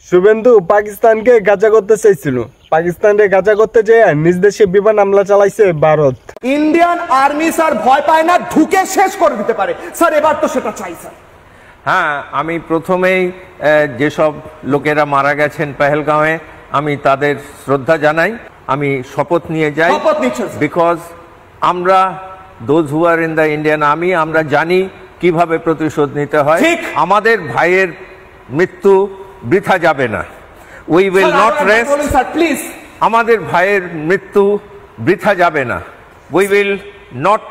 শুভেন্দু পাকিস্তানকে গাজা করতে চাইছিল, পাকিস্তানকে গাজা করতে যেয়ে নিজ দেশে বিমান হামলা চালাইছে ভারত। ইন্ডিয়ান আর্মি স্যার ভয় পায় না, ঢুকে শেষ করে দিতে পারে স্যার, এবার তো সেটা চাই স্যার। হ্যাঁ, আমি প্রথমেই যেসব লোকেরা মারা গেছেন পেহেলগাঁওয়ে আমি তাদের শ্রদ্ধা জানাই, আমি শপথ নিয়ে যাই, বিকজ আমরা those who are in the Indian army আমরা জানি কিভাবে প্রতিশোধ নিতে হয়। আমাদের ভাইয়ের মৃত্যু বৃথা যাবে না, we will not rest. Please, আমাদের ভাইয়ের মৃত্যু বৃথা যাবে না, উই উইল নট।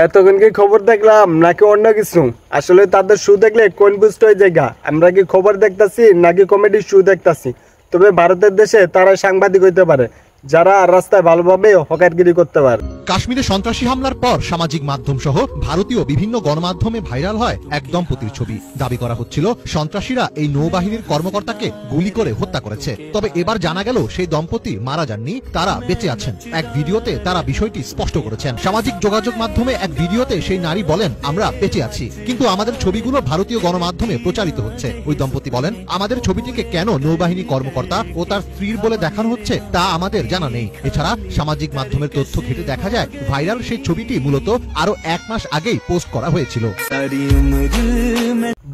এতক্ষণ কি খবর দেখলাম নাকি অন্য কিছু? আসলে তাদের শো দেখলে কনফিউজড হয়ে জায়গা, আমরা কি খবর দেখতাছি নাকি কমেডি শো দেখতাছি। তবে ভারতের দেশে তারা সাংবাদিক হইতে পারে যারা রাস্তায় ভালোভাবে হকারগিরি করতে পারে। কাশ্মীরে সন্ত্রাসী হামলার পর সামাজিক মাধ্যম সহ ভারতীয় বিভিন্ন গণমাধ্যমে ভাইরাল হয় এক দম্পতির ছবি। দাবি করা হচ্ছিল সন্ত্রাসীরা এই নৌবাহিনীর কর্মকর্তাকে গুলি করে হত্যা করেছে। তবে এবার জানা গেল সেই দম্পতি মারা যাননি, তারা বেঁচে আছেন। এক ভিডিওতে তারা বিষয়টি স্পষ্ট করেছেন। সামাজিক যোগাযোগ মাধ্যমে এক ভিডিওতে সেই নারী বলেন, আমরা বেঁচে আছি, কিন্তু আমাদের ছবিগুলো ভারতীয় গণমাধ্যমে প্রচারিত হচ্ছে। ওই দম্পতি বলেন, আমাদের ছবিটিকে কেন নৌবাহিনী কর্মকর্তা ও তার স্ত্রীর বলে দেখানো হচ্ছে তা আমাদের জানা নেই। এছাড়া সামাজিক মাধ্যমের তথ্য ঘেটে দেখা যায় ভাইরাল সেই ছবিটি মূলত আরো 1 মাস আগেই পোস্ট করা হয়েছিল।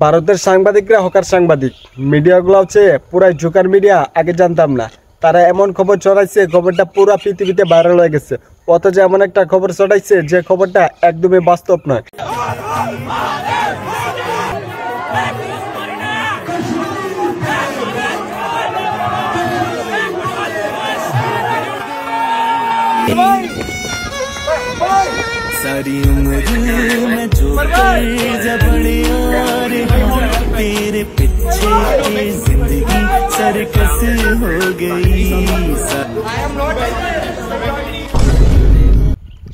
ভারতের সাংবাদিকরা হকার সাংবাদিক, মিডিয়াগুলো হচ্ছে পুরাই জোকার মিডিয়া। আগে জানতাম না, তারা এমন খবর ছড়াইছে খবরটা পুরো পৃথিবীতে ভাইরাল হয়ে গেছে, অথচ এমন একটা খবর ছড়াইছে যে খবরটা একদমই বাস্তব নয়। सारी उम्र में जो बड़े और तेरे पीछे जिंदगी सर्कस हो गई।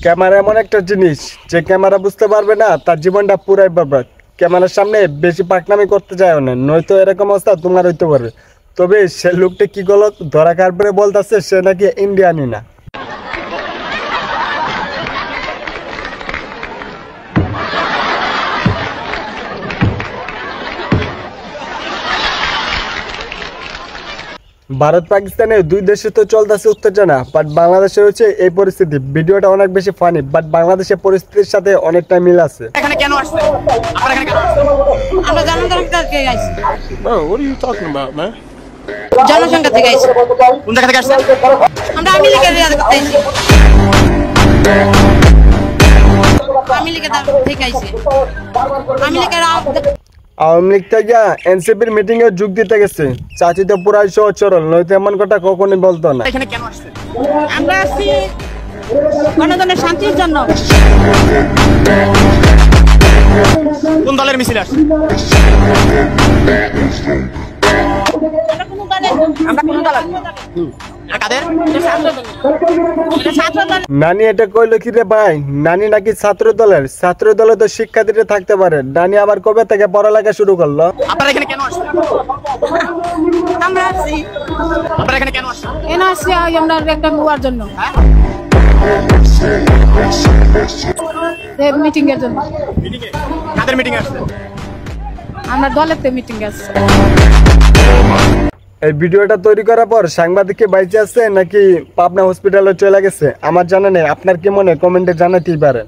ক্যামেরা এমন একটা জিনিস যে ক্যামেরা বুঝতে পারবে না তার জীবনটা পুরাই বরবাদ। ক্যামেরার সামনে বেশি পাকনামি করতে যায় না, নয়তো এরকম অবস্থা তোমার হইতে পারে। তবে সে লোকটা কি গলত ধরা কারপরে বলতেছে সে নাকি ইন্ডিয়ানি না। ভারত পাকিস্তানে দুই দেশে তো চলতেছে উত্তেজনা, বাট বাংলাদেশে হচ্ছে এই পরিস্থিতি। ভিডিওটা অনেক বেশি ফানি, বাট বাংলাদেশের পরিস্থিতির সাথে অনেকটা মিল আছে। এখানে কেন আসছে? আমরা এখানে কেন আসছে? আমরা জনসংখ্যা থেকে আইছি। Bro, what are you talking about, man? জনসংখ্যা থেকে আইছি। কোন জায়গা থেকে আসছে? আমরা আওয়ামী লীগের রিয়াদ করতে আইছি। আওয়ামী লীগের থেকে আইছি। আওয়ামী লীগের আওয়ামী লীগ থেকে এনসিপির মিটিং এ যোগ দিতে গেছে। চাচি তো পুরাই সহজ সরল, নয়তো এমন কথা কখনোই বলতো না। এখানে কেন আসছে? আমরা আসছি গণতন্ত্রের শান্তির জন্য। কোন দলের মিছিল আসছে? নানি এটা কইল কি রে ভাই? নানি নাকি ছাত্র দলের? ছাত্র দলে তো শিক্ষার্থীরা থাকতে পারে, নানি আবার কবে থেকে পড়ালেখা শুরু করলো? আপনারা এখানে কেন আসছেন? আমরা আসছি। আপনারা এখানে কেন আসছেন? কেন আসছি আমরা একটা মুয়ার জন্য, মিটিং এর জন্য। মিটিং এ কাদের মিটিং আসছে? আমরা দলের মিটিং আসছে। এই ভিডিওটা তৈরি করার পর সাংবাদিককে বাইচে আছে নাকি পাবনা হসপিটালে চলে গেছে আমার জানা নেই। আপনার কি মনে কমেন্টে জানাতেই পারেন।